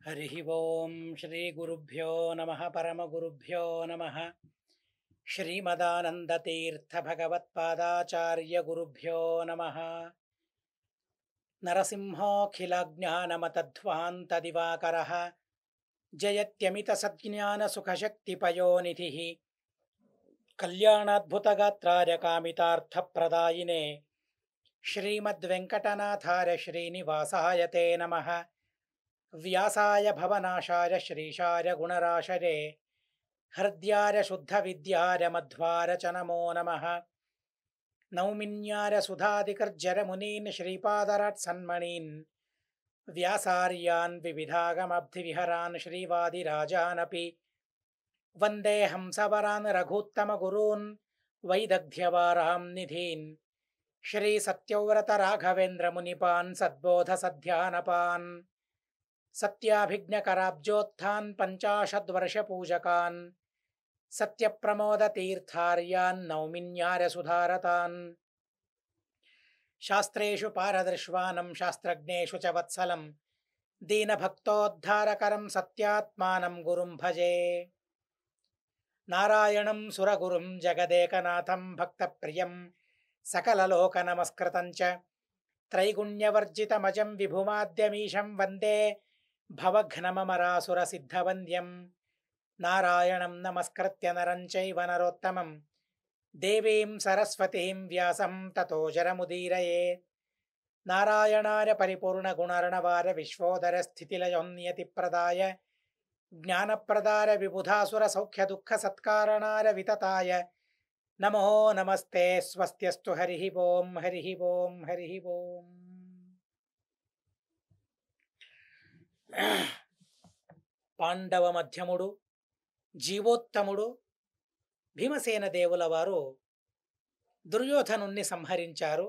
हरिः ओं श्रीगुरुभ्यो नमः परमगुरुभ्यो नमः श्रीमदानन्दतीर्थभगवत्पादाचार्यगुरुभ्यो नमः नरसिंहोऽखिलज्ञानमतध्वान्तदिवाकरः जयत्यमितसज्ञानसुखशक्तिपयोनिधिः कल्याणाद्भुतगात्राय कामितार्थप्रदायिने श्रीमद्वेङ्कटनाथाय श्रीनिवासाय ते नमः। व्यासाय भवनाशाय श्रीशाय गुणराशये हृद्याय शुद्धविद्याय मध्वाय च नमो नमः। नौमिन्याय सुधादिकर्जरमुनीन् श्रीपादराट्सन्मणीन् व्यासार्यान् विविधागमब्धिविहरान् श्रीवादिराजानपि वन्दे हंसवरान् रघूत्तमगुरून् वैदग्ध्यवारां निधीन् श्रीसत्यव्रतराघवेन्द्रमुनिपान् सद्बोधसध्यानपान् सत्याभिज्ञकराब्जोत्थान् पञ्चाशद्वर्षपूजकान् सत्यप्रमोदतीर्थार्यान् नौमिन्यार्यसुधारतान् शास्त्रेषु पारदर्श्वानं शास्त्रज्ञेषु च वत्सलं दीनभक्तोद्धारकरं सत्यात्मानं गुरुं भजे। नारायणं सुरगुरुं जगदेकनाथं भक्तप्रियं सकललोकनमस्कृतं च त्रैगुण्यवर्जितमजं विभुमाद्यमीशं वन्दे भवघ्नममरासुरसिद्धवन्द्यं। नारायणं नमस्कृत्य नरं चैव नरोत्तमं देवीं सरस्वतीं व्यासं ततो जरमुदीरयेत्। नारायणाय परिपूर्णगुणर्णवाय विश्वोदरस्थितिलयोन्नियतिप्रदाय ज्ञानप्रदाय विबुधासुरसौख्यदुःखसत्कारणाय वितताय नमो नमस्ते स्वस्त्यस्तु हरिः ओं हरिः ओं हरिः ओं। పాండవ మధ్యముడు జీవోత్తముడు భీమసేన దేవుల వారు దుర్యోధనుణ్ణి సంహరించారు.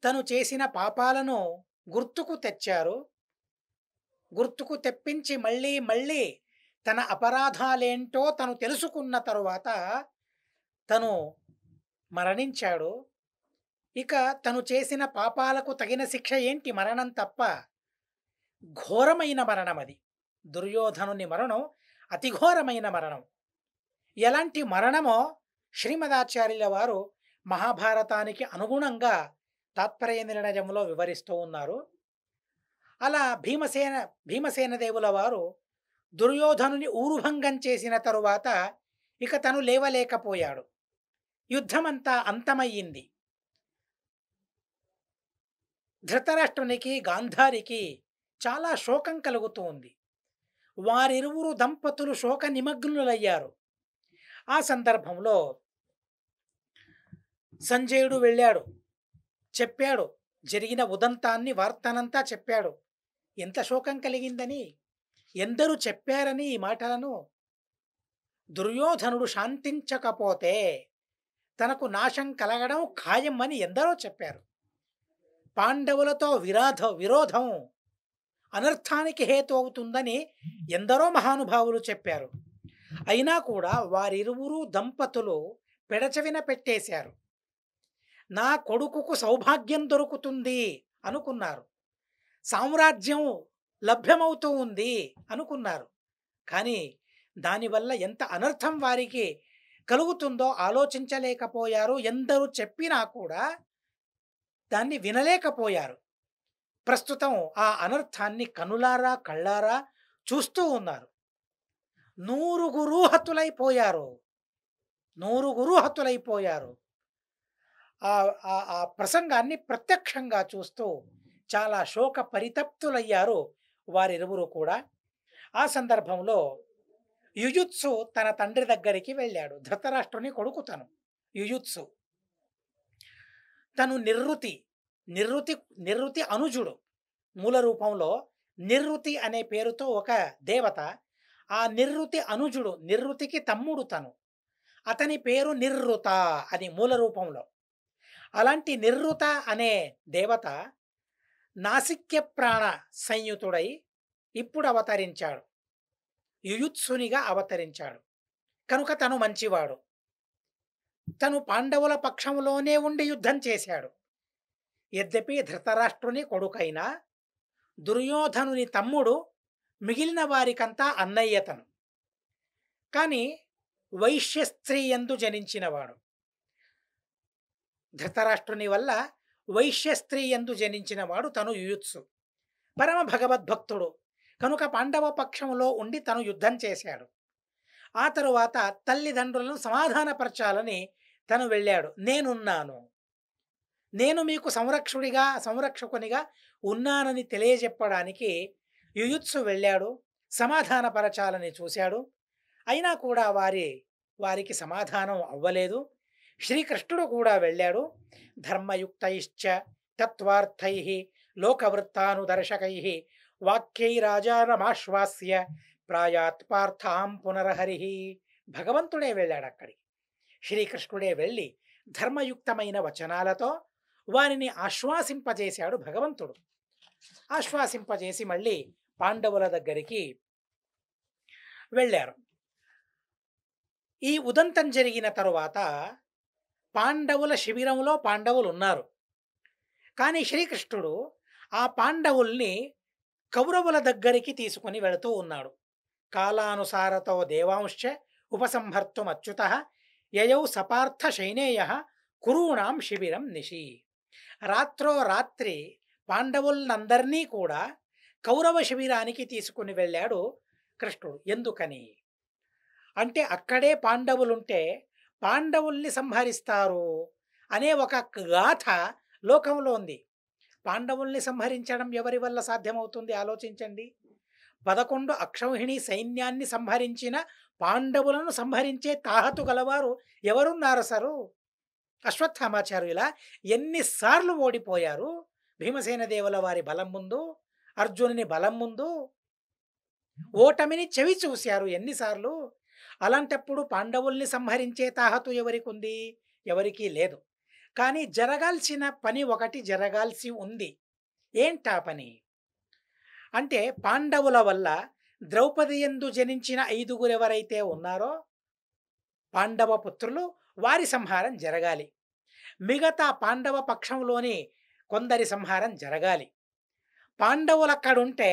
తను చేసిన పాపాలను గుర్తుకు తెచ్చారు. గుర్తుకు తెప్పించి మళ్ళీ మళ్ళీ తన అపరాధాలేంటో తను తెలుసుకున్న తరువాత తను మరణించాడు. ఇక తను చేసిన పాపాలకు తగిన శిక్ష ఏంటి? మరణం తప్ప. ఘోరమైన మరణం అది. దుర్యోధనుని మరణం అతి ఘోరమైన మరణం. ఎలాంటి మరణమో శ్రీమదాచార్యుల వారు మహాభారతానికి అనుగుణంగా తాత్పర్య నిర్ణయంలో వివరిస్తూ ఉన్నారు. అలా భీమసేన దేవుల వారు దుర్యోధనుని ఊరుభంగం చేసిన తరువాత ఇక తను లేవలేకపోయాడు. యుద్ధమంతా అంతమయ్యింది. ధృతరాష్ట్రునికి గాంధారికి చాలా శోకం కలుగుతూ ఉంది. వారిరువురు దంపతులు శోక నిమగ్నులయ్యారు. ఆ సందర్భంలో సంజయుడు వెళ్ళాడు, చెప్పాడు, జరిగిన ఉదంతాన్ని వార్తనంతా చెప్పాడు. ఎంత శోకం కలిగిందని, ఎందరూ చెప్పారని ఈ మాటలను. దుర్యోధనుడు శాంతించకపోతే తనకు నాశం కలగడం ఖాయం అని ఎందరో చెప్పారు. పాండవులతో విరోధం అనర్థానికి హేతు అవుతుందని ఎందరో మహానుభావులు చెప్పారు. అయినా కూడా వారిరువురు దంపతులు పెడచెవిన పెట్టేశారు. నా కొడుకుకు సౌభాగ్యం దొరుకుతుంది అనుకున్నారు, సామ్రాజ్యం లభ్యమవుతూ ఉంది అనుకున్నారు. కానీ దానివల్ల ఎంత అనర్థం వారికి కలుగుతుందో ఆలోచించలేకపోయారు. ఎందరూ చెప్పినా కూడా దాన్ని వినలేకపోయారు. ప్రస్తుతం ఆ అనర్థాన్ని కనులారా కళ్ళారా చూస్తూ ఉన్నారు. 100 హతులైపోయారు. ఆ ప్రసంగాన్ని ప్రత్యక్షంగా చూస్తూ చాలా శోక పరితప్తులయ్యారు వారిరువురు కూడా. ఆ సందర్భంలో యుయుత్సు తన తండ్రి దగ్గరికి వెళ్ళాడు. ధృతరాష్ట్రుని కొడుకు తను యుయుత్సు. తను నిర్రుతి అనుజుడు. మూల రూపంలో నిర్రుతి అనే పేరుతో ఒక దేవత. ఆ నిర్రుతి అనుజుడు, నిర్రుతికి తమ్ముడు తను. అతని పేరు నిర్రుత అని మూల రూపంలో. అలాంటి నిర్రుత అనే దేవత నాసిక్య ప్రాణ సంయుతుడై ఇప్పుడు అవతరించాడు. యుయుత్సునిగా అవతరించాడు. కనుక తను మంచివాడు. తను పాండవుల పక్షంలోనే ఉండి యుద్ధం చేశాడు. యద్యపి ధృతరాష్ట్రుని కొడుకైనా దుర్యోధనుని తమ్ముడు మిగిలిన వారికంతా అన్నయ్యతను. కానీ వైశ్య స్త్రీ యందు జనించినవాడు. ధృతరాష్ట్రుని వల్ల వైశ్య స్త్రీ యందు జనించినవాడు తను యుయుత్సు. పరమ భగవద్భక్తుడు కనుక పాండవ పక్షంలో ఉండి తను యుద్ధం చేశాడు. ఆ తరువాత తల్లిదండ్రులను సమాధానపరచాలని తను వెళ్ళాడు. నేనున్నాను, నేను మీకు సంరక్షకునిగా ఉన్నానని తెలియజెప్పడానికి యుయుత్సు వెళ్ళాడు. సమాధానపరచాలని చూశాడు. అయినా కూడా వారికి సమాధానం అవ్వలేదు. శ్రీకృష్ణుడు కూడా వెళ్ళాడు. ధర్మయుక్తైశ్చ తత్వార్థై లోకవృత్తానుదర్శకై వాక్యైరాజానమాశ్వాస్య ప్రాయాత్ పార్థాం పునరహరి. భగవంతుడే వెళ్ళాడు అక్కడికి. శ్రీకృష్ణుడే వెళ్ళి ధర్మయుక్తమైన వచనాలతో వారిని ఆశ్వాసింపజేశాడు భగవంతుడు. ఆశ్వాసింపజేసి మళ్ళీ పాండవుల దగ్గరికి వెళ్ళారు. ఈ ఉదంతం జరిగిన తరువాత పాండవుల శిబిరంలో పాండవులు ఉన్నారు. కానీ శ్రీకృష్ణుడు ఆ పాండవుల్ని కౌరవుల దగ్గరికి తీసుకుని వెళుతూ ఉన్నాడు. కాలానుసారతో దేవాంశ్చ ఉపసంహర్తుమచ్యుత యయౌ సపార్థ శైనేయ కురూణాం శిబిరం నిశి. రాత్రో రాత్రి పాండవులందరినీ కూడా కౌరవ శిబిరానికి తీసుకుని వెళ్ళాడు కృష్ణుడు. ఎందుకని అంటే అక్కడే పాండవులుంటే పాండవుల్ని సంహరిస్తారు అనే ఒక గాథ లోకంలో ఉంది. పాండవుల్ని సంహరించడం ఎవరి వల్ల సాధ్యమవుతుంది ఆలోచించండి. 11 అక్షౌహిణి సైన్యాన్ని సంహరించిన పాండవులను సంహరించే తాహతు గలవారు ఎవరున్నారు సరు? అశ్వత్థామాచార్యుల ఎన్నిసార్లు ఓడిపోయారు భీమసేన దేవుల వారి బలం ముందు, అర్జునుని బలం ముందు. ఓటమిని చెవి చూశారు ఎన్నిసార్లు. అలాంటప్పుడు పాండవుల్ని సంహరించే తాహతు ఎవరికి ఉంది? ఎవరికీ లేదు. కానీ జరగాల్సిన పని ఒకటి జరగాల్సి ఉంది. ఏంటా పని అంటే పాండవుల వల్ల ద్రౌపది యందు జనించిన 5గురు ఎవరైతే ఉన్నారో పాండవ పుత్రులు వారి సంహారం జరగాలి. మిగతా పాండవ పక్షంలోని కొందరి సంహారం జరగాలి. పాండవులు అక్కడుంటే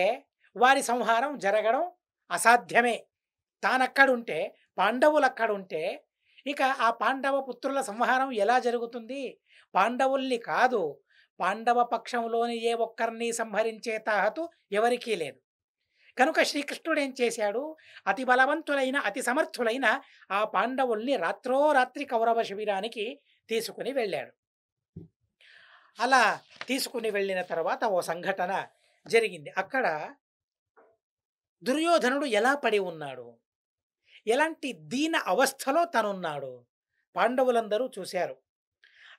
వారి సంహారం జరగడం అసాధ్యమే. తానక్కడుంటే పాండవులు అక్కడుంటే ఇక ఆ పాండవ పుత్రుల సంహారం ఎలా జరుగుతుంది? పాండవుల్ని కాదు, పాండవ పక్షంలోని ఏ ఒక్కరిని సంహరించే తాహతు ఎవరికీ లేదు. కనుక శ్రీకృష్ణుడు ఏం చేశాడు? అతి బలవంతులైన అతి సమర్థులైన ఆ పాండవుల్ని రాత్రోరాత్రి కౌరవ శిబిరానికి తీసుకుని వెళ్ళాడు. అలా తీసుకుని వెళ్ళిన తర్వాత ఓ సంఘటన జరిగింది. అక్కడ దుర్యోధనుడు ఎలా పడి ఉన్నాడు, ఎలాంటి దీన అవస్థలో తనున్నాడు పాండవులందరూ చూశారు.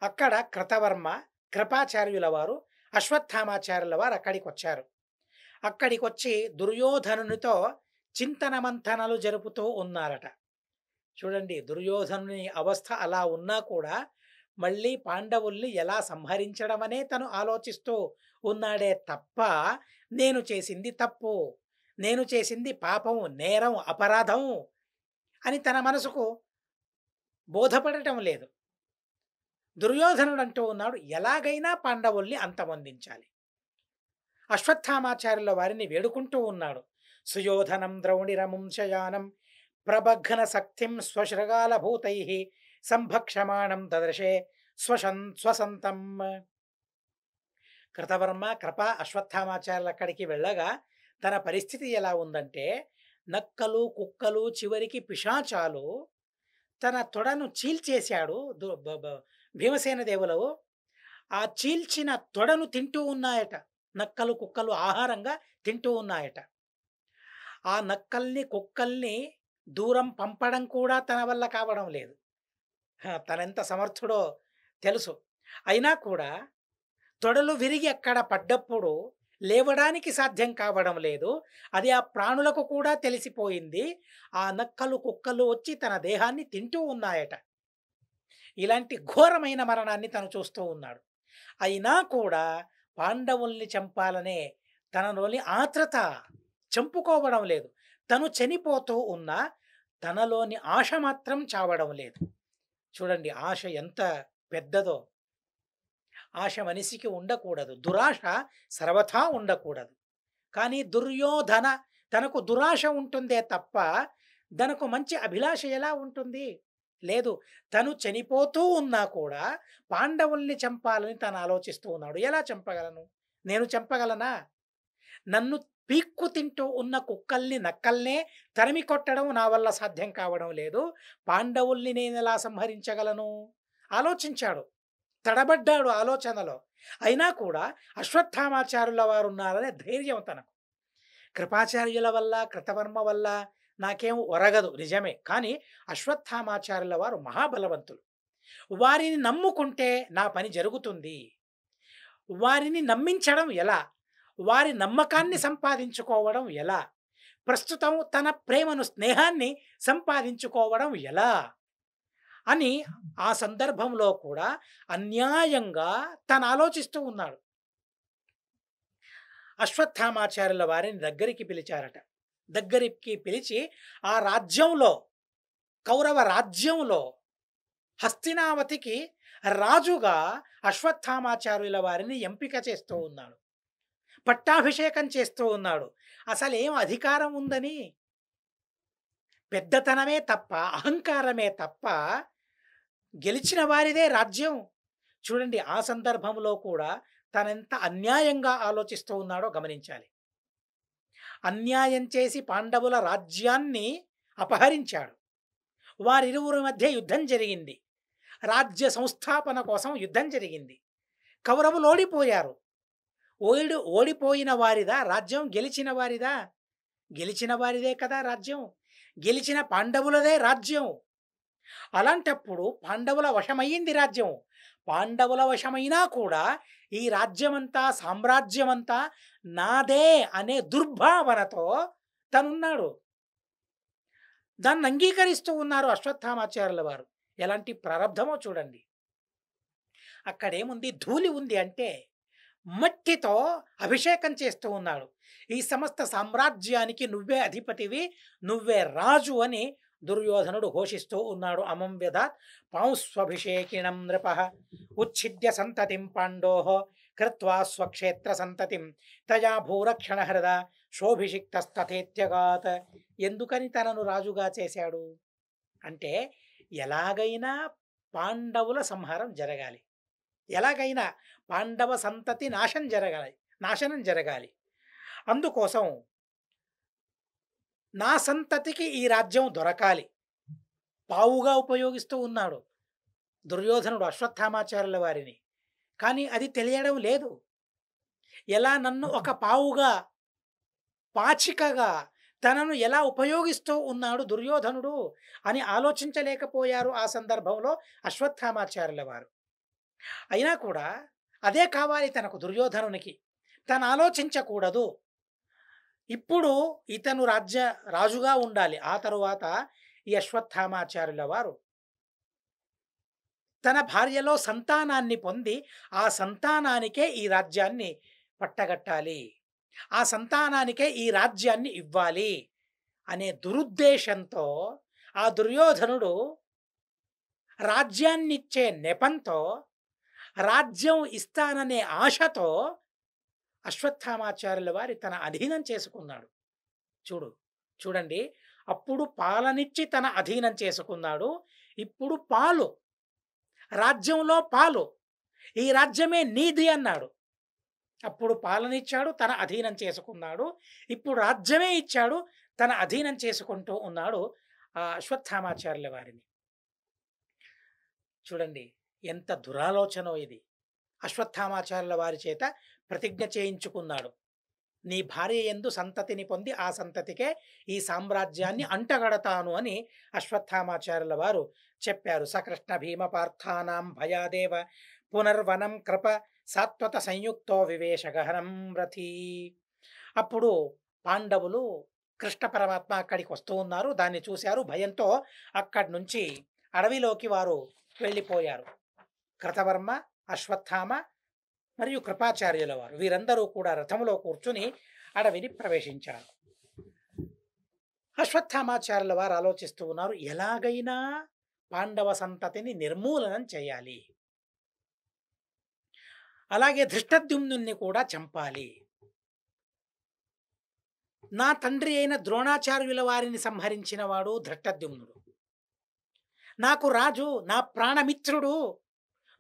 అక్కడ కృతవర్మ, కృపాచార్యుల వారు, అశ్వత్థామాచార్యుల వారు అక్కడికి వచ్చారు. అక్కడికి వచ్చి దుర్యోధనునితో చింతన మంథనలు జరుపుతూ ఉన్నారట. చూడండి, దుర్యోధనుని అవస్థ అలా ఉన్నా కూడా మళ్ళీ పాండవుల్ని ఎలా సంహరించడం అనే తను ఆలోచిస్తూ ఉన్నాడే తప్ప నేను చేసింది తప్పు, నేను చేసింది పాపం, నేరం, అపరాధం అని తన మనసుకు బోధపడటం లేదు. దుర్యోధనుడు అంటూ ఉన్నాడు, ఎలాగైనా పాండవుల్ని అంతమొందించాలి. అశ్వత్థామాచార్యుల వారిని వేడుకుంటూ ఉన్నాడు. సుయోధనం ద్రౌణిరముంశయానం ప్రభఘ్న శక్తిం స్వశృగాల భూతై సంభక్షమాణం దదర్శే స్వసంతం. కృతవర్మ, కృప, అశ్వత్థామాచార్యులు అక్కడికి వెళ్ళగా తన పరిస్థితి ఎలా ఉందంటే నక్కలు, కుక్కలు, చివరికి పిశాచాలు తన తొడను చీల్చేశాడు భీమసేన దేవులు. ఆ చీల్చిన తొడను తింటూ ఉన్నాయట. నక్కలు, కుక్కలు ఆహారంగా తింటూ ఉన్నాయట. ఆ నక్కల్ని, కుక్కల్ని దూరం పంపడం కూడా తన వల్ల కావడం లేదు. తనెంత సమర్థుడో తెలుసు. అయినా కూడా తొడలు విరిగి అక్కడ పడ్డప్పుడు లేవడానికి సాధ్యం కావడం లేదు. అది ఆ ప్రాణులకు కూడా తెలిసిపోయింది. ఆ నక్కలు, కుక్కలు వచ్చి తన దేహాన్ని తింటూ ఉన్నాయట. ఇలాంటి ఘోరమైన మరణాన్ని తను చూస్తూ ఉన్నాడు. అయినా కూడా పాండవుల్ని చంపాలనే తనలోని ఆత్రత చంపుకోవడం లేదు. తను చనిపోతూ ఉన్నా తనలోని ఆశ మాత్రం చావడం లేదు. చూడండి, ఆశ ఎంత పెద్దదో. ఆశ మనిషికి ఉండకూడదు, దురాశ సర్వథా ఉండకూడదు. కానీ దుర్యోధన తనకు దురాశ ఉంటుందే తప్ప తనకు మంచి అభిలాష ఎలా ఉంటుంది? లేదు. తను చనిపోతూ ఉన్నా కూడా పాండవుల్ని చంపాలని తను ఆలోచిస్తూ ఉన్నాడు. ఎలా చంపగలను? నేను చంపగలనా? నన్ను పీక్కు తింటూ ఉన్న కుక్కల్ని, నక్కల్నే తరిమి కొట్టడం నా వల్ల సాధ్యం కావడం లేదు. పాండవుల్ని నేనెలా సంహరించగలను? ఆలోచించాడు. తడబడ్డాడు ఆలోచనలో. అయినా కూడా అశ్వత్థామాచార్యుల వారున్నారనే ధైర్యం తనకు. కృపాచార్యుల వల్ల, కృతవర్మ వల్ల నాకేం ఒరగదు నిజమే. కానీ అశ్వత్థామాచార్యుల వారు మహాబలవంతులు. వారిని నమ్ముకుంటే నా పని జరుగుతుంది. వారిని నమ్మించడం ఎలా? వారి నమ్మకాన్ని సంపాదించుకోవడం ఎలా? ప్రస్తుతం తన ప్రేమను, స్నేహాన్ని సంపాదించుకోవడం ఎలా? అని ఆ సందర్భంలో కూడా అన్యాయంగా తను ఆలోచిస్తూ ఉన్నాడు. అశ్వత్థామాచార్యుల వారిని దగ్గరికి పిలిచారట. దగ్గరికి పిలిచి ఆ రాజ్యంలో, కౌరవ రాజ్యంలో హస్తినావతికి రాజుగా అశ్వత్థామాచార్యుల వారిని ఎంపిక చేస్తూ ఉన్నాడు. పట్టాభిషేకం చేస్తూ ఉన్నాడు. అసలేం అధికారం ఉందని, పెద్దతనమే తప్ప, అహంకారమే తప్ప, గెలిచిన వారిదే రాజ్యం. చూడండి, ఆ సందర్భంలో కూడా తనెంత అన్యాయంగా ఆలోచిస్తూ ఉన్నాడో గమనించాలి. అన్యాయం చేసి పాండవుల రాజ్యాన్ని అపహరించాడు. వారిరువురి మధ్య యుద్ధం జరిగింది. రాజ్య సంస్థాపన కోసం యుద్ధం జరిగింది. కౌరవులు ఓడిపోయారు. ఓడిపోయిన వారిదా రాజ్యం? గెలిచిన వారిదా? గెలిచిన వారిదే కదా రాజ్యం. గెలిచిన పాండవులదే రాజ్యం. అలాంటప్పుడు పాండవుల వశమయ్యింది రాజ్యం. పాండవుల వశమైనా కూడా ఈ రాజ్యమంతా, సామ్రాజ్యమంతా నాదే అనే దుర్భావనతో తనున్నాడు. దాన్ని అంగీకరిస్తూ ఉన్నారు అశ్వత్థామాచార్యుల వారు. ఎలాంటి ప్రారబ్ధమో చూడండి. అక్కడేముంది? ధూళి ఉంది అంటే మట్టితో అభిషేకం చేస్తూ ఉన్నాడు. ఈ సమస్త సామ్రాజ్యానికి నువ్వే అధిపతివి, నువ్వే రాజు అని దుర్యోధనుడు ఘోషిస్తూ ఉన్నాడు. అమం వ్యధాత్ పాంస్వభిషేకిణం నృపః ఉచ్ఛిద్య సంతతిం పాండోః కృత్వా స్వక్షేత్ర సంతతిం తయా భూరక్షణ హృద శోభిషిక్తస్తథేత్యగాత్. ఎందుకని తనను రాజుగా చేశాడు అంటే, ఎలాగైనా పాండవుల సంహారం జరగాలి, ఎలాగైనా పాండవ సంతతి నాశనం జరగాలి. అందుకోసం నా సంతతికి ఈ రాజ్యం దొరకాలి. పావుగా ఉపయోగిస్తూ ఉన్నాడు దుర్యోధనుడు అశ్వత్థామాచార్యుల వారిని. కానీ అది తెలియడం లేదు. ఎలా నన్ను ఒక పావుగా, పాచికగా తనను ఎలా ఉపయోగిస్తూ ఉన్నాడు దుర్యోధనుడు అని ఆలోచించలేకపోయారు ఆ సందర్భంలో అశ్వత్థామాచార్యుల వారు. అయినా కూడా అదే కావాలి తనకు, దుర్యోధనునికి. తను ఆలోచించకూడదు. ఇప్పుడు ఇతను రాజుగా ఉండాలి. ఆ తరువాత ఈ అశ్వత్థామాచార్యుల వారు తన భార్యలో సంతానాన్ని పొంది ఆ సంతానానికే ఈ రాజ్యాన్ని పట్టగట్టాలి, ఆ సంతానానికే ఈ రాజ్యాన్ని ఇవ్వాలి అనే దురుద్దేశంతో ఆ దుర్యోధనుడు రాజ్యాన్నిచ్చే నెపంతో, రాజ్యం ఇస్తాననే ఆశతో అశ్వత్థామాచార్యుల వారి తన అధీనం చేసుకున్నాడు. చూడండి, అప్పుడు పాలనిచ్చి తన అధీనం చేసుకున్నాడు. ఇప్పుడు పాలు, రాజ్యంలో పాలు, ఈ రాజ్యమే నీది అన్నాడు. అప్పుడు పాలనిచ్చాడు, తన అధీనం చేసుకున్నాడు. ఇప్పుడు రాజ్యమే ఇచ్చాడు, తన అధీనం చేసుకుంటూ ఉన్నాడు ఆ అశ్వత్థామాచార్యుల వారిని. చూడండి ఎంత దురాలోచనో ఇది. అశ్వత్థామాచార్యుల వారి చేత ప్రతిజ్ఞ చేయించుకున్నాడు. నీ భార్య యందు సంతతిని పొంది ఆ సంతతికే ఈ సామ్రాజ్యాన్ని అంటగడతాను అని అశ్వత్థామాచార్యుల వారు చెప్పారు. సకృష్ణ భీమ పార్థానాం భయాదేవ పునర్వనం కృప సాత్వత సంయుక్తో వివేశ గహనం రథీ. అప్పుడు పాండవులు, కృష్ణ పరమాత్మ అక్కడికి వస్తూ ఉన్నారు. దాన్ని చూశారు. భయంతో అక్కడి నుంచి అడవిలోకి వారు వెళ్ళిపోయారు. కృతవర్మ, అశ్వత్థామ మరియు కృపాచార్యుల వారు వీరందరూ కూడా రథంలో కూర్చుని అడవిని ప్రవేశించారు. అశ్వత్థామాచార్యుల వారు ఆలోచిస్తూ ఉన్నారు, ఎలాగైనా పాండవ సంతతిని నిర్మూలనం చేయాలి, అలాగే ధృష్టద్యుమ్నుని కూడా చంపాలి. నా తండ్రి అయిన ద్రోణాచార్యుల వారిని సంహరించినవాడు ధృష్టద్యుమ్నుడు. నాకు రాజు, నా ప్రాణమిత్రుడు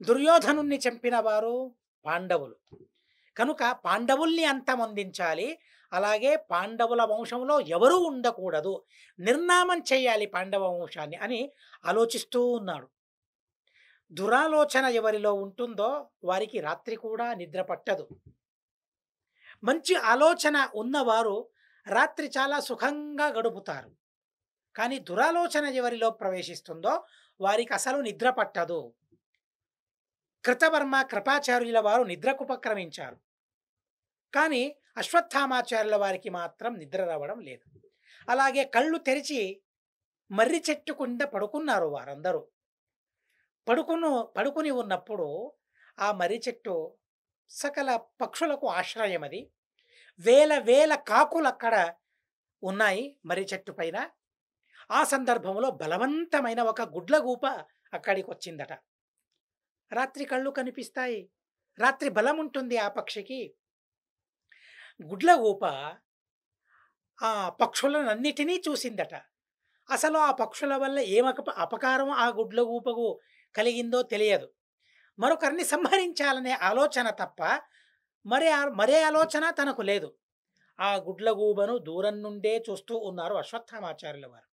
దుర్యోధనుణ్ణి చంపినవారు పాండవులు. కనుక పాండవుల్ని అంతమొందించాలి. అలాగే పాండవుల వంశంలో ఎవరూ ఉండకూడదు. నిర్నామం చేయాలి పాండవ వంశాన్ని అని ఆలోచిస్తూ ఉన్నాడు. దురాలోచన ఎవరిలో ఉంటుందో వారికి రాత్రి కూడా నిద్ర పట్టదు. మంచి ఆలోచన ఉన్నవారు రాత్రి చాలా సుఖంగా గడుపుతారు. కానీ దురాలోచన ఎవరిలో ప్రవేశిస్తుందో వారికి అసలు నిద్ర పట్టదు. కృతవర్మ, కృపాచార్యుల వారు నిద్రకు ఉపక్రమించారు. కానీ అశ్వత్థామాచార్యుల వారికి మాత్రం నిద్ర రావడం లేదు. అలాగే కళ్ళు తెరిచి మర్రి చెట్టు కింద పడుకున్నారు వారందరూ. పడుకుని ఉన్నప్పుడు ఆ మర్రి చెట్టు సకల పక్షులకు ఆశ్రయం. అది వేల వేల కాకులు అక్కడ ఉన్నాయి మర్రి చెట్టు పైన. ఆ సందర్భంలో బలవంతమైన ఒక గుడ్లగూప అక్కడికి వచ్చిందట. రాత్రి కళ్ళు కనిపిస్తాయి, రాత్రి బలం ఉంటుంది ఆ పక్షికి. గుడ్లగూప ఆ పక్షులనన్నిటినీ చూసిందట. అసలు ఆ పక్షుల వల్ల అపకారం ఆ గుడ్లగూపకు కలిగిందో తెలియదు. మరొకరిని సంహరించాలనే ఆలోచన తప్ప మరే ఆలోచన తనకు లేదు. ఆ గుడ్లగూబను దూరం నుండే చూస్తూ ఉన్నారు అశ్వత్థామాచార్యుల వారు.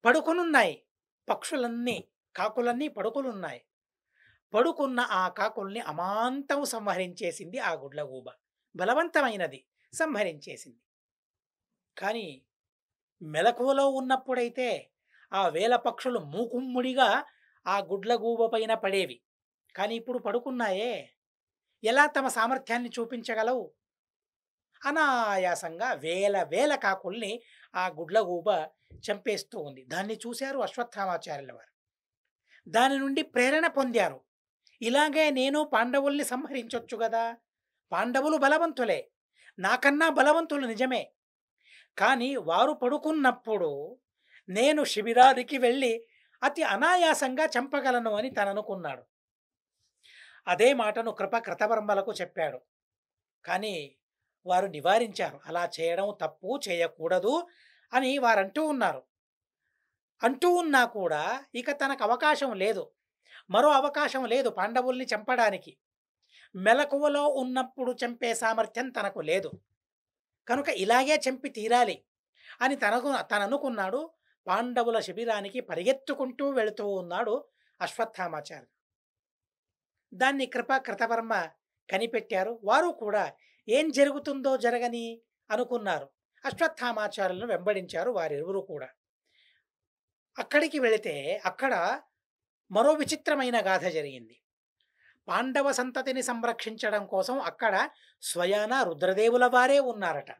పడుకునున్నాయి పక్షులన్నీ, కాకులన్నీ పడుకునున్నాయి. పడుకున్న ఆ కాకుల్ని అమాంతం సంహరించేసింది ఆ గుడ్లగూబ. బలవంతమైనది, సంహరించేసింది. కానీ మెలకువలో ఉన్నప్పుడైతే ఆ వేల పక్షులు మూకుమ్ముడిగా ఆ గుడ్లగూబ పైన పడేవి. కానీ ఇప్పుడు పడుకున్నాయే, ఎలా తమ సామర్థ్యాన్ని చూపించగలవు? అనాయాసంగా వేల వేల కాకుల్ని ఆ గుడ్లగూబ చంపేస్తూ ఉంది. దాన్ని చూశారు అశ్వత్థామాచార్యుల వారు. దాని నుండి ప్రేరణ పొందారు. ఇలాగే నేను పాండవుల్ని సంహరించొచ్చు కదా. పాండవులు బలవంతులే, నాకన్నా బలవంతులు నిజమే. కానీ వారు పడుకున్నప్పుడు నేను శిబిరానికి వెళ్ళి అతి అనాయాసంగా చంపగలను అని తననుకున్నాడు. అదే మాటను కృతవర్మలకు చెప్పాడు. కానీ వారు నివారించారు. అలా చేయడం తప్పు, చేయకూడదు అని వారంటూ ఉన్నారు. అంటూ ఉన్నా కూడా ఇక తనకు అవకాశం లేదు, మరో అవకాశం లేదు పాండవుల్ని చంపడానికి. మెలకువలో ఉన్నప్పుడు చంపే సామర్థ్యం తనకు లేదు. కనుక ఇలాగే చంపి తీరాలి అని తననుకున్నాడు. పాండవుల శిబిరానికి పరిగెత్తుకుంటూ వెళుతూ ఉన్నాడు అశ్వత్థామాచార్యుడు. దాన్ని కృతవర్మ కనిపెట్టారు. వారు కూడా ఏం జరుగుతుందో జరగని అనుకున్నారు. అశ్వత్థామాచార్యులను వెంబడించారు వారిరువురు కూడా. అక్కడికి వెళితే అక్కడ మరో విచిత్రమైన గాథ జరిగింది. పాండవ సంతతిని సంరక్షించడం కోసం అక్కడ స్వయాన రుద్రదేవుల వారే ఉన్నారట.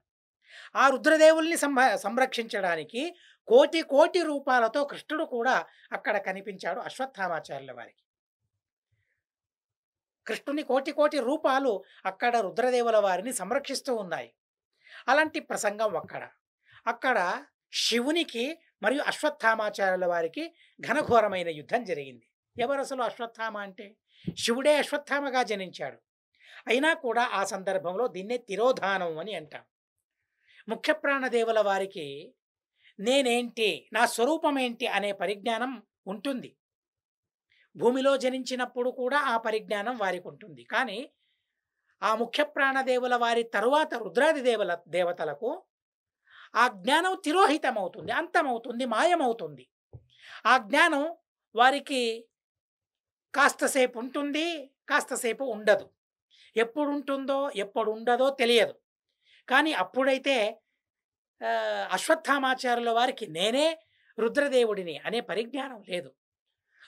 ఆ రుద్రదేవుల్ని సంరక్షించడానికి కోటి కోటి రూపాలతో కృష్ణుడు కూడా అక్కడ కనిపించాడు అశ్వత్థామాచార్యుల వారికి. కృష్ణుని కోటి కోటి రూపాలు అక్కడ రుద్రదేవుల వారిని సంరక్షిస్తూ ఉన్నాయి. అలాంటి ప్రసంగం అక్కడ శివునికి మరియు అశ్వత్థామాచార్యుల వారికి ఘనఘోరమైన యుద్ధం జరిగింది. ఎవరు అసలు అశ్వత్థామ అంటే? శివుడే అశ్వత్థామగా జనించాడు. అయినా కూడా ఆ సందర్భంలో దీన్నే తిరోధానం అని అంటాం. ముఖ్య ప్రాణదేవుల వారికి నేనేంటి, నా స్వరూపం ఏంటి అనే పరిజ్ఞానం ఉంటుంది. భూమిలో జనించినప్పుడు కూడా ఆ పరిజ్ఞానం వారికి ఉంటుంది. కానీ ఆ ముఖ్య ప్రాణదేవుల వారి తరువాత రుద్రాది దేవతలకు ఆ జ్ఞానం తిరోహితమవుతుంది, అంతమవుతుంది, మాయమవుతుంది. ఆ జ్ఞానం వారికి కాస్తసేపు ఉంటుంది, కాస్తసేపు ఉండదు. ఎప్పుడు ఉంటుందో ఎప్పుడు ఉండదో తెలియదు. కానీ అప్పుడైతే అశ్వత్థామాచార్యుల వారికి నేనే రుద్రదేవుడిని అనే పరిజ్ఞానం లేదు.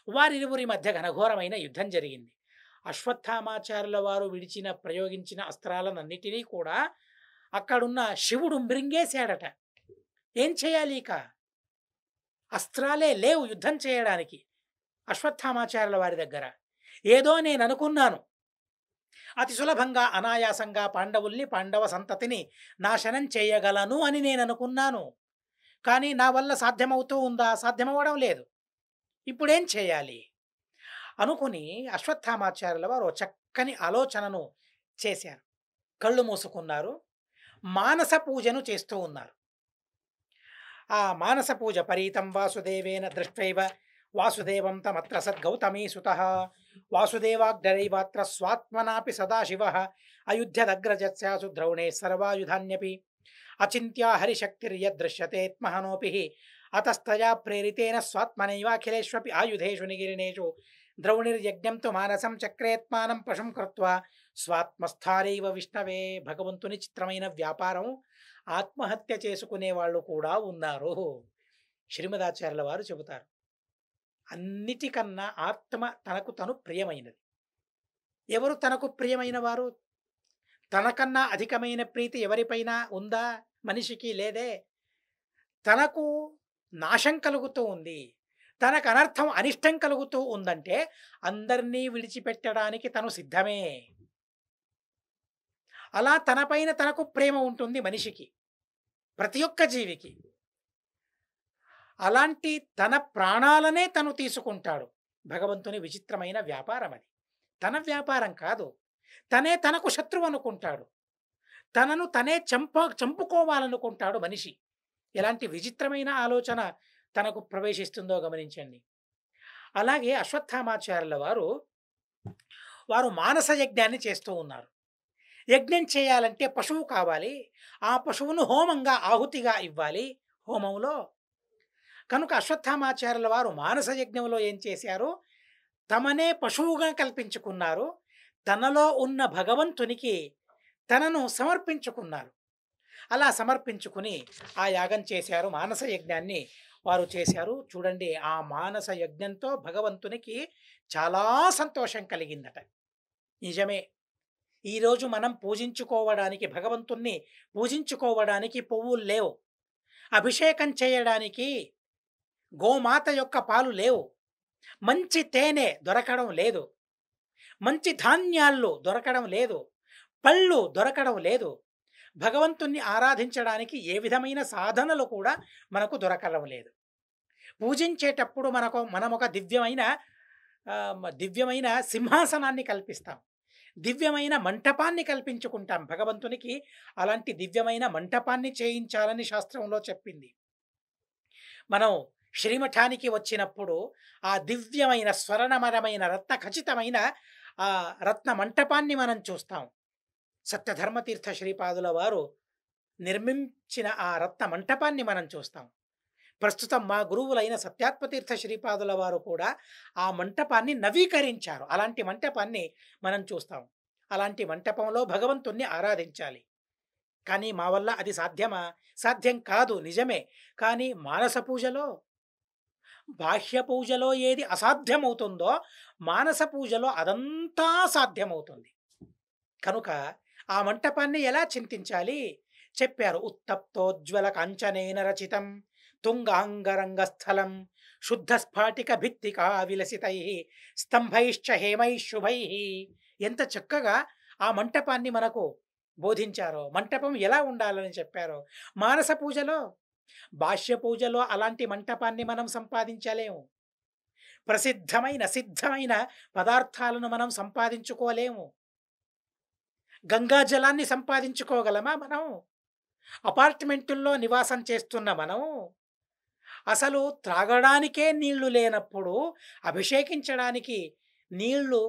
వారిరువురి మధ్య ఘనఘోరమైన యుద్ధం జరిగింది. అశ్వత్థామాచార్యుల వారు ప్రయోగించిన అస్త్రాలన్నిటినీ కూడా అక్కడున్న శివుడు మృంగేశాడట. ఏం చేయాలి ఇక? అస్త్రాలే లేవు యుద్ధం చేయడానికి అశ్వత్థామాచార్యుల వారి దగ్గర. ఏదో నేను అనుకున్నాను, అతి సులభంగా అనాయాసంగా పాండవ సంతతిని నాశనం చేయగలను అని నేను అనుకున్నాను. కానీ నా వల్ల సాధ్యమవుతూ ఉందా? సాధ్యమవడం లేదు. ఇప్పుడేం చేయాలి అనుకుని అశ్వత్థామాచార్యుల వారు చక్కని ఆలోచనను చేశారు. కళ్ళు మూసుకున్నారు. మానస పూజను చేస్తూ ఉన్నారు. ఆ మానస పూజ పరీతం వాసుదేవేన దృష్ట్వైవ వాసుదేవం తమత్ర సద్గౌతమీ సుతః వాసుదేవాగ్రరైవాత్ర స్వాత్మనాపి సదాశివః అయుధ్యదగ్రజత్స్యాసు ద్రౌణే సర్వాయుధాన్యపి అచింత్యా హరిశక్తిర్యదృశ్యతేత్మహనోపి అతస్తయా ప్రేరితేన స్వాత్మనైవాఖిలేష్వపి ఆయుధేషు నిగిరిణేషు ద్రౌణిర్యజ్ఞం తు మానసం చక్రేత్మానం పశుం కృత్వా స్వాత్మస్థానైవ విష్ణవే. భగవంతుని చిత్రమైన వ్యాపారం. ఆత్మహత్య చేసుకునే వాళ్ళు కూడా ఉన్నారు. శ్రీమదాచార్యుల వారు చెబుతారు, అన్నిటికన్నా ఆత్మ తనకు తను ప్రియమైనది. ఎవరు తనకు ప్రియమైన వారు? తనకన్నా అధికమైన ప్రీతి ఎవరిపైన ఉందా? మనిషికి లేదే. తనకు నాశం కలుగుతూ ఉంది, తనకు అనర్థం అనిష్టం కలుగుతూ ఉందంటే అందరినీ విడిచిపెట్టడానికి తను సిద్ధమే. అలా తనపైన తనకు ప్రేమ ఉంటుంది మనిషికి, ప్రతి ఒక్క జీవికి. అలాంటి తన ప్రాణాలనే తను తీసుకుంటాడు. భగవంతుని విచిత్రమైన వ్యాపారం అది. తన వ్యాపారం కాదు, తనే తనకు శత్రువు అనుకుంటాడు. తనను తనే చంపుకోవాలనుకుంటాడు మనిషి. ఎలాంటి విచిత్రమైన ఆలోచన తనకు ప్రవేశిస్తుందో గమనించండి. అలాగే అశ్వత్థామాచార్యుల వారు మానస యజ్ఞాన్ని చేస్తూ ఉన్నారు. యజ్ఞం చేయాలంటే పశువు కావాలి. ఆ పశువును హోమంగా ఆహుతిగా ఇవ్వాలి హోమంలో. కనుక అశ్వత్థామాచార్యుల వారు మానస యజ్ఞంలో ఏం చేశారు? తమనే పశువుగా కల్పించుకున్నారు. తనలో ఉన్న భగవంతునికి తనను సమర్పించుకున్నారు. అలా సమర్పించుకుని ఆ యాగం చేశారు. మానస యజ్ఞాన్ని వారు చేశారు. చూడండి, ఆ మానస యజ్ఞంతో భగవంతునికి చాలా సంతోషం కలిగిందట. నిజమే, ఈరోజు మనం పూజించుకోవడానికి, భగవంతుణ్ణి పూజించుకోవడానికి పువ్వులు లేవు, అభిషేకం చేయడానికి గోమాత యొక్క పాలు లేవు, మంచి తేనె దొరకడం లేదు, మంచి ధాన్యాలు దొరకడం లేదు, పళ్ళు దొరకడం లేదు. భగవంతుణ్ణి ఆరాధించడానికి ఏ విధమైన సాధనలు కూడా మనకు దొరకడం లేదు. పూజించేటప్పుడు మనం ఒక దివ్యమైన సింహాసనాన్ని కల్పిస్తాం, దివ్యమైన మంటపాన్ని కల్పించుకుంటాం భగవంతునికి. అలాంటి దివ్యమైన మంటపాన్ని చేయించాలని శాస్త్రంలో చెప్పింది. మనం శ్రీమఠానికి వచ్చినప్పుడు ఆ దివ్యమైన స్వర్ణమయమైన రత్న ఖచ్చితమైన ఆ రత్న మంటపాన్ని మనం చూస్తాం. సత్యధర్మతీర్థ శ్రీపాదుల వారు నిర్మించిన ఆ రత్న మంటపాన్ని మనం చూస్తాం. ప్రస్తుతం మా గురువులైన సత్యాత్మతీర్థ శ్రీపాదుల వారు కూడా ఆ మంటపాన్ని నవీకరించారు. అలాంటి మంటపాన్ని మనం చూస్తాం. అలాంటి మంటపంలో భగవంతుణ్ణి ఆరాధించాలి. కానీ మా వల్ల అది సాధ్యమా? సాధ్యం కాదు, నిజమే. కానీ మానస పూజలో, బాహ్య పూజలో ఏది అసాధ్యమవుతుందో మానస పూజలో అదంతా సాధ్యమవుతుంది. కనుక ఆ మంటపాన్ని ఎలా చింతించాలి చెప్పారు. ఉత్తప్తోజ్వల కాంచనేన రచితం తుంగాంగరంగస్థలం శుద్ధ స్ఫాటిక భిత్తికా విలసితై స్తంభైశ్చ హేమై శుభై. ఎంత చక్కగా ఆ మంటపాన్ని మనకు బోధించారో, మంటపం ఎలా ఉండాలని చెప్పారో. మానస పూజలో, బాహ్య పూజలో అలాంటి మంటపాన్ని మనం సంపాదించలేము. సిద్ధమైన పదార్థాలను మనం సంపాదించుకోలేము. గంగా జలాన్ని సంపాదించుకోగలమా మనం? అపార్ట్మెంటుల్లో నివాసం చేస్తున్న మనం అసలు త్రాగడానికే నీళ్లు లేనప్పుడు అభిషేకించడానికి నీళ్లు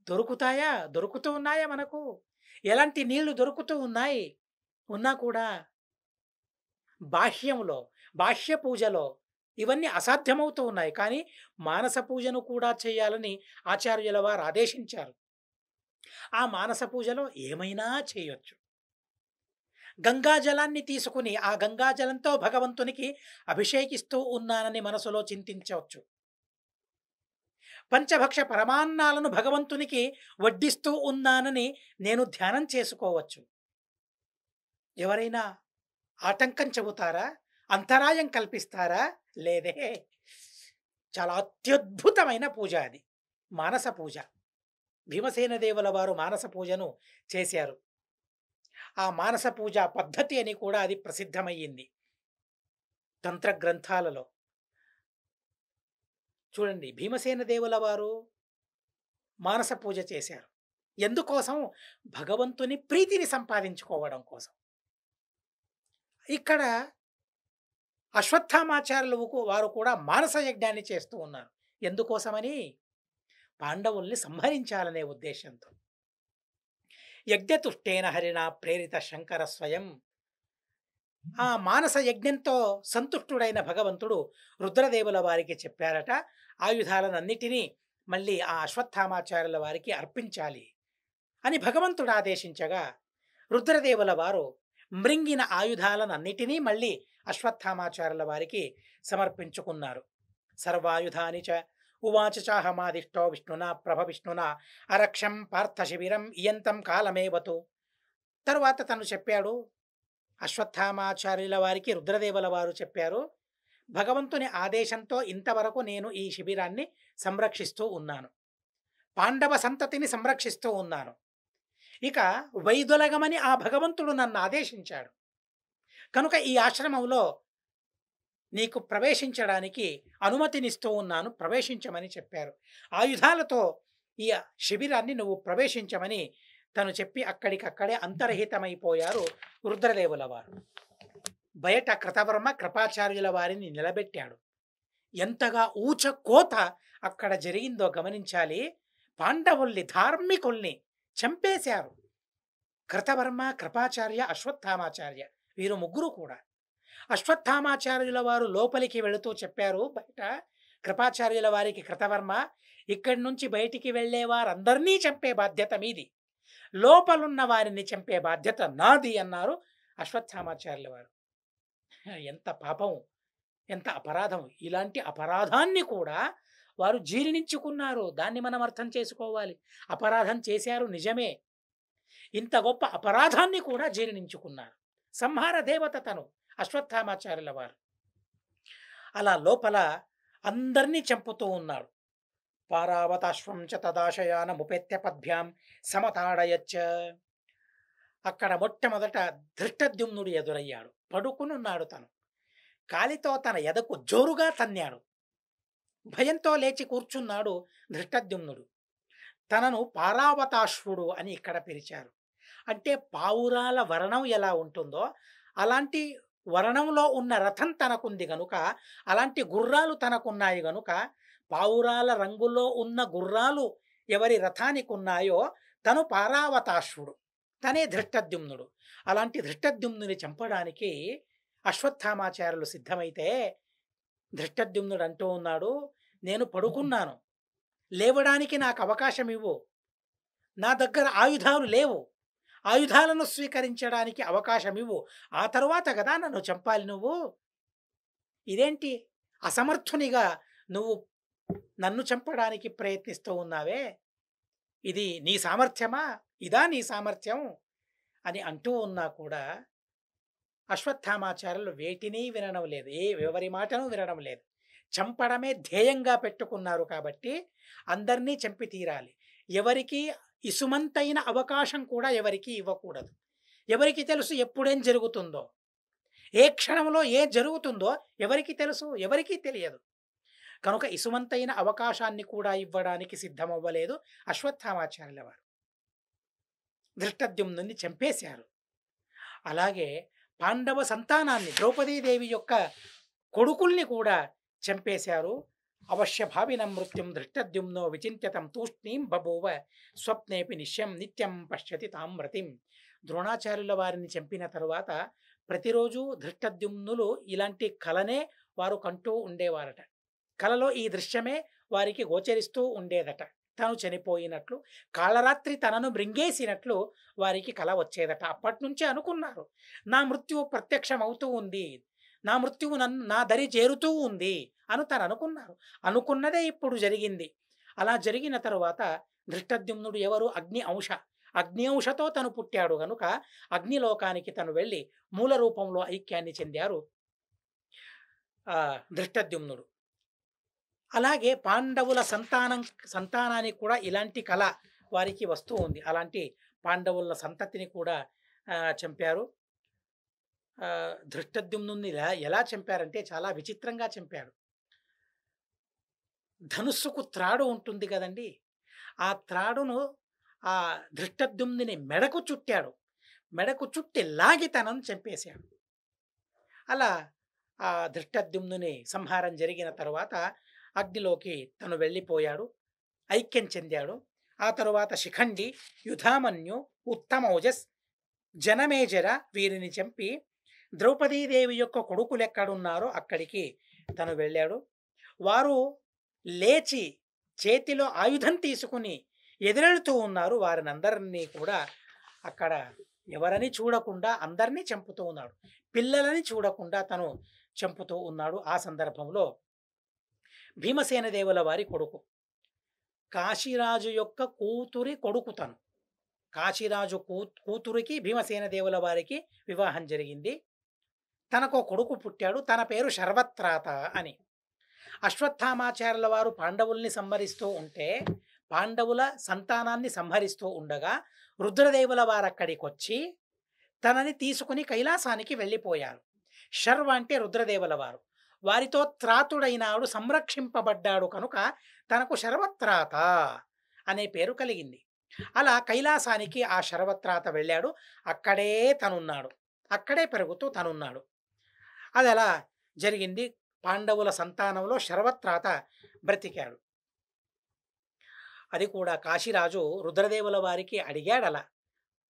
దొరుకుతాయా? దొరుకుతూ ఉన్నాయా మనకు? ఎలాంటి నీళ్లు దొరుకుతూ ఉన్నాయి? ఉన్నా కూడా బాహ్య పూజలో ఇవన్నీ అసాధ్యమవుతూ ఉన్నాయి. కానీ మానస పూజను కూడా చేయాలని ఆచార్యుల వారు ఆదేశించారు. ఆ మానస పూజలో ఏమైనా చేయొచ్చు. గంగాజలాన్ని తీసుకుని ఆ గంగాజలంతో భగవంతునికి అభిషేకిస్తూ ఉన్నానని మనసులో చింతించవచ్చు. పంచభక్ష పరమాన్నాలను భగవంతునికి వడ్డిస్తూ ఉన్నానని నేను ధ్యానం చేసుకోవచ్చు. ఎవరైనా ఆటంకం చెబుతారా? అంతరాయం కల్పిస్తారా? లేదే. చాలా అత్యద్భుతమైన పూజ అది, మానస పూజ. భీమసేన దేవుల వారు మానస పూజను చేశారు. ఆ మానస పూజ పద్ధతి అని కూడా అది ప్రసిద్ధమయ్యింది తంత్ర గ్రంథాలలో. చూడండి, భీమసేన దేవుల వారు మానస పూజ చేశారు. ఎందుకోసం? భగవంతుని ప్రీతిని సంపాదించుకోవడం కోసం. ఇక్కడ అశ్వత్థామాచార్యులు వారు కూడా మానస యజ్ఞాన్ని చేస్తూ ఉన్నారు. ఎందుకోసమని? పాండవుల్ని సంహరించాలనే ఉద్దేశంతో. యజ్ఞతుష్టేన హరిణా ప్రేరిత శంకర స్వయం. ఆ మానస యజ్ఞంతో సంతుష్టుడైన భగవంతుడు రుద్రదేవుల వారికి చెప్పారట, ఆయుధాలనన్నిటినీ మళ్ళీ ఆ అశ్వత్థామాచార్యుల వారికి అర్పించాలి అని భగవంతుడు ఆదేశించగా, రుద్రదేవుల వారు మృంగిన ఆయుధాలనన్నిటినీ మళ్ళీ అశ్వత్థామాచార్యుల వారికి సమర్పించుకున్నారు. సర్వాయుధాని చ ఉవాచ చాహమాదిష్టో విష్ణునా ప్రభ విష్ణునా అరక్షం పార్థ శిబిరం ఇయంతం కాలమేవతు. తరువాత తను చెప్పాడు, అశ్వత్థామాచార్యుల వారికి రుద్రదేవుల వారు చెప్పారు, భగవంతుని ఆదేశంతో ఇంతవరకు నేను ఈ శిబిరాన్ని సంరక్షిస్తూ ఉన్నాను, పాండవ సంతతిని సంరక్షిస్తూ ఉన్నాను. ఇక వైదొలగమని ఆ భగవంతుడు నన్ను ఆదేశించాడు కనుక ఈ ఆశ్రమంలో నీకు ప్రవేశించడానికి అనుమతినిస్తూ ఉన్నాను, ప్రవేశించమని చెప్పారు. ఆయుధాలతో ఈ శిబిరాన్ని నువ్వు ప్రవేశించమని తను చెప్పి అక్కడికక్కడే అంతర్హితమైపోయారు రుద్రదేవుల వారు. బయట కృతవర్మ కృపాచార్యుల వారిని నిలబెట్టాడు. ఎంతగా ఊచ కోత అక్కడ జరిగిందో గమనించాలి. పాండవుల్ని ధార్మికుల్ని చంపేశారు. కృతవర్మ కృపాచార్య అశ్వత్థామాచార్య వీరు ముగ్గురు కూడా. అశ్వత్థామాచార్యుల వారు లోపలికి వెళుతూ చెప్పారు బయట కృపాచార్యుల వారికి, కృతవర్మ ఇక్కడి నుంచి బయటికి వెళ్ళే వారందరినీ చంపే బాధ్యత మీది, లోపలున్న వారిని చంపే బాధ్యత నాది అన్నారు అశ్వత్థామాచార్యుల వారు. ఎంత పాపం, ఎంత అపరాధం! ఇలాంటి అపరాధాన్ని కూడా వారు జీర్ణించుకున్నారు. దాన్ని మనం అర్థం చేసుకోవాలి. అపరాధం చేశారు నిజమే, ఇంత గొప్ప అపరాధాన్ని కూడా జీర్ణించుకున్నారు. సంహార దేవత తను అశ్వత్థామాచార్యుల వారు. అలా లోపల అందరినీ చంపుతూ ఉన్నాడు. పారావతాశ్వం చ తదాశయానముపేత్య పద్భ్యాం సమతాడయచ్చ. అక్కడ మొట్టమొదట ధృష్టద్యుమ్నుడు ఎదురయ్యాడు. పడుకునున్నాడు. తను కాలితో తన ఎదకు జోరుగా తన్నాడు. భయంతో లేచి కూర్చున్నాడు ధృష్టద్యుమ్నుడు. తనను పారావతాశ్వుడు అని ఇక్కడ పిలిచారు. అంటే పావురాల వర్ణం ఎలా ఉంటుందో అలాంటి వర్ణంలో ఉన్న రథం తనకుంది గనుక, అలాంటి గుర్రాలు తనకున్నాయి గనుక, పావురాల రంగులో ఉన్న గుర్రాలు ఎవరి రథానికి ఉన్నాయో తను పారావతాశ్వుడు, తనే ధృష్టద్యుమ్నుడు. అలాంటి ధృష్టద్యుమ్నుని చంపడానికి అశ్వత్థామాచార్యులు సిద్ధమైతే ధృష్టద్యుమ్నుడు అంటూ ఉన్నాడు, నేను పడుకున్నాను, లేవడానికి నాకు అవకాశం ఇవ్వు, నా దగ్గర ఆయుధాలు లేవు, ఆయుధాలను స్వీకరించడానికి అవకాశం ఇవ్వు, ఆ తరువాత కదా నన్ను చంపాలి నువ్వు. ఇదేంటి అసమర్థునిగా నువ్వు నన్ను చంపడానికి ప్రయత్నిస్తూ ఉన్నావే, ఇది నీ సామర్థ్యమా, ఇదా నీ సామర్థ్యం అని అంటూ ఉన్నా కూడా అశ్వత్థామాచార్యులు వేటిని వినడం లేదు, ఎవరి మాటను వినడం లేదు. చంపడమే ధ్యేయంగా పెట్టుకున్నారు కాబట్టి అందరినీ చంపి తీరాలి. ఎవరికి ఇసుమంతైన అవకాశం కూడా ఎవరికి ఇవ్వకూడదు. ఎవరికి తెలుసు ఎప్పుడేం జరుగుతుందో, ఏ క్షణంలో ఏం జరుగుతుందో ఎవరికి తెలుసు, ఎవరికీ తెలియదు. కనుక ఇసుమంతైన అవకాశాన్ని కూడా ఇవ్వడానికి సిద్ధమవ్వలేదు అశ్వత్థామాచార్యుల వారు. ధృష్టద్యుమ్నుని చంపేశారు. అలాగే పాండవ సంతానాన్ని, ద్రౌపదీదేవి యొక్క కొడుకుల్ని కూడా చంపేశారు. అవశ్య భావినం మృత్యుం ధృష్టద్యుమ్నో విచింత్యతం తూష్ణీం బభూవ స్వప్నేపి నిత్యం పశ్యతి తామ్రతిం. ద్రోణాచార్యుల వారిని చంపిన తరువాత ప్రతిరోజు ధృష్టద్యుమ్నులు ఇలాంటి కలనే వారు కంటూ ఉండేవారట. కలలో ఈ దృశ్యమే వారికి గోచరిస్తూ ఉండేదట. తను చనిపోయినట్లు, కాళరాత్రి తనను మృంగేసినట్లు వారికి కల వచ్చేదట. అప్పటి నుంచే అనుకున్నారు, నా మృత్యువు ప్రత్యక్షమవుతూ ఉంది, నా మృత్యువు నా దరి చేరుతూ ఉంది అని తను అనుకున్నారు. అనుకున్నదే ఇప్పుడు జరిగింది. అలా జరిగిన తరువాత ధృష్టద్యుమ్నుడు ఎవరు? అగ్ని అంశ. అగ్ని అంశతో తను పుట్టాడు గనుక అగ్నిలోకానికి తను వెళ్ళి మూల రూపంలో ఐక్యాన్ని చెందారు ధృష్టద్యుమ్నుడు. అలాగే పాండవుల సంతానానికి కూడా ఇలాంటి కళ వారికి వస్తూ ఉంది. అలాంటి పాండవుల సంతతిని కూడా చంపారు. ధృష్టద్యుమ్నుని ఎలా చంపారంటే చాలా విచిత్రంగా చంపాడు. ధనుస్సుకు త్రాడు ఉంటుంది కదండి, ఆ త్రాడును ఆ ధృష్టద్యుమ్నుని మెడకు చుట్టాడు. మెడకు చుట్టి లాగి తనను చంపేశాడు. అలా ఆ ధృష్టద్యుమ్నుని సంహారం జరిగిన తరువాత అగ్నిలోకి తను వెళ్ళిపోయాడు. ఐక్యం చెందాడు. ఆ తరువాత శిఖండి, యుధామన్యు, ఉత్తమౌజస్, జనమేజర వీరిని చంపి ద్రౌపదీదేవి యొక్క కొడుకులెక్కడున్నారో అక్కడికి తను వెళ్ళాడు. వారు లేచి చేతిలో ఆయుధం తీసుకుని ఎదురెళ్తూ ఉన్నారు. వారినందరినీ కూడా అక్కడ ఎవరని చూడకుండా అందరినీ చంపుతూ ఉన్నాడు. పిల్లలని చూడకుండా తను చంపుతూ ఉన్నాడు. ఆ సందర్భంలో భీమసేన దేవుల వారి కొడుకు, కాశీరాజు యొక్క కూతురి కొడుకు తను. కాశీరాజు కూతురికి భీమసేన దేవుల వారికి వివాహం జరిగింది. తనకో కొడుకు పుట్టాడు. తన పేరు శర్వత్రాత అని. అశ్వత్థామాచార్యుల వారు పాండవుల్ని సంహరిస్తూ ఉంటే, పాండవుల సంతానాన్ని సంహరిస్తూ ఉండగా రుద్రదేవుల వారు అక్కడికి వచ్చి తనని తీసుకుని కైలాసానికి వెళ్ళిపోయారు. శర్వ అంటే రుద్రదేవుల వారు. వారితో త్రాతుడైనాడు, సంరక్షింపబడ్డాడు కనుక తనకు శర్వత్రాత అనే పేరు కలిగింది. అలా కైలాసానికి ఆ శర్వత్రాత వెళ్ళాడు. అక్కడే తనున్నాడు. అక్కడే పెరుగుతూ తనున్నాడు. అది అలా జరిగింది. పాండవుల సంతానంలో శర్వత్రాత బ్రతికాడు. అది కూడా కాశీరాజు రుద్రదేవుల వారికి అడిగాడు, అలా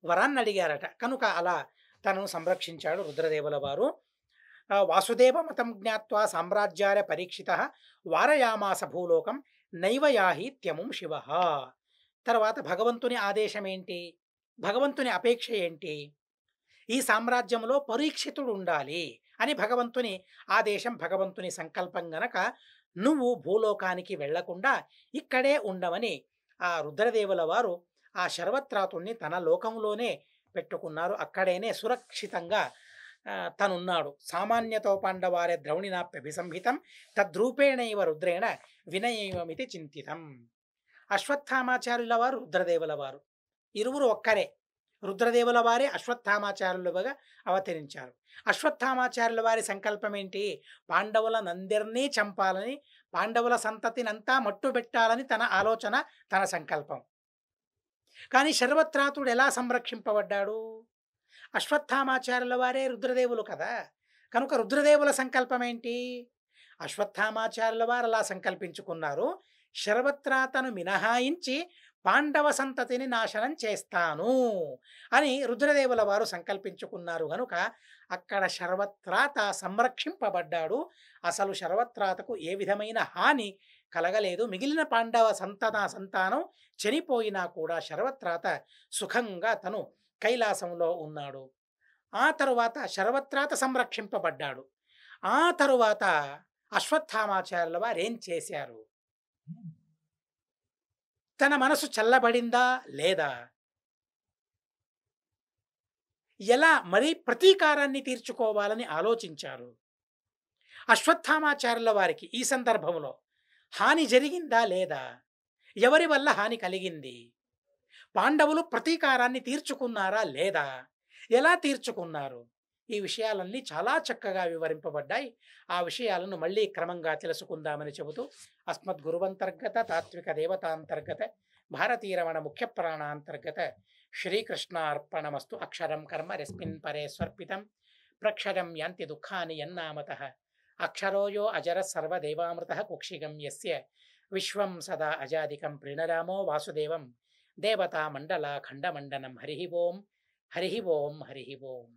వరాన్ని అడిగారట. కనుక అలా తనను సంరక్షించాడు రుద్రదేవుల వారు. వాసుదేవ మతం జ్ఞాత్వా సామ్రాజ్యాల పరీక్షిత వారయామాస భూలోకం నైవయాహీత్యముం శివ. తర్వాత భగవంతుని ఆదేశం ఏంటి, భగవంతుని అపేక్ష ఏంటి? ఈ సామ్రాజ్యంలో పరీక్షితుడు ఉండాలి అని భగవంతుని ఆదేశం, భగవంతుని సంకల్పం గనక నువ్వు భూలోకానికి వెళ్లకుండా ఇక్కడే ఉండమని ఆ రుద్రదేవుల వారు ఆ శర్వత్రాతుణ్ణి తన లోకంలోనే పెట్టుకున్నారు. అక్కడేనే సురక్షితంగా తనున్నాడు. సామాన్యతో పాండవారే ద్రౌణినాప్యభిసంహితం తద్రూపేణైవ రుద్రేణ వినయమితి చింతితం. అశ్వత్థామాచార్యుల వారు, రుద్రదేవుల వారు ఇరువురు ఒక్కరే. రుద్రదేవుల వారే అశ్వత్థామాచార్యులుగా అవతరించారు. అశ్వత్థామాచార్యుల వారి సంకల్పం ఏంటి? పాండవులనందరినీ చంపాలని, పాండవుల సంతతినంతా మట్టుబెట్టాలని తన ఆలోచన, తన సంకల్పం. కానీ శర్వత్రాతుడు ఎలా సంరక్షింపబడ్డాడు? అశ్వత్థామాచార్యుల వారే రుద్రదేవులు కదా. కనుక రుద్రదేవుల సంకల్పం ఏంటి? అశ్వత్థామాచార్యుల వారు అలా సంకల్పించుకున్నారు, శర్వత్రాతను మినహాయించి పాండవ సంతతిని నాశనం చేస్తాను అని రుద్రదేవుల వారు సంకల్పించుకున్నారు. కనుక అక్కడ శర్వత్రాత సంరక్షింపబడ్డాడు. అసలు శర్వత్రాతకు ఏ విధమైన హాని కలగలేదు. మిగిలిన పాండవ సంతానం చనిపోయినా కూడా శర్వత్రాత సుఖంగా తను కైలాసంలో ఉన్నాడు. ఆ తరువాత శర్వత్రాత సంరక్షింపబడ్డాడు. ఆ తరువాత అశ్వత్థామాచార్యుల వారు ఏం చేశారు? తన మనసు చల్లబడిందా లేదా? ఎలా మరీ ప్రతీకారాన్ని తీర్చుకోవాలని ఆలోచించారు. అశ్వత్థామాచార్యుల వారికి ఈ సందర్భంలో హాని జరిగిందా లేదా? ఎవరి వల్ల హాని కలిగింది? పాండవులు ప్రతీకారాన్ని తీర్చుకున్నారా లేదా? ఎలా తీర్చుకున్నారు? ఈ విషయాలన్నీ చాలా చక్కగా వివరింపబడ్డాయి. ఆ విషయాలను మళ్ళీ క్రమంగా తెలుసుకుందామని చెబుతూ అస్మద్గురువంతర్గత తాత్విక దేవతాంతర్గత భారతీరమణ ముఖ్య ప్రాణాంతర్గత శ్రీకృష్ణార్పణమస్తు. అక్షరం కర్మ రస్మిన్ పరే స్వర్పితం ప్రక్షరం యాంతి దుఃఖాని యన్నామతః అక్షరోయో అజర సర్వదేవామృతః కుక్షిగం యస్య విశ్వం సదా అజాదికం ప్రణరామో వాసుదేవం దేవతా మండల ఖండమండనం. హరి ఓం, హరి ఓం, హరి ఓం.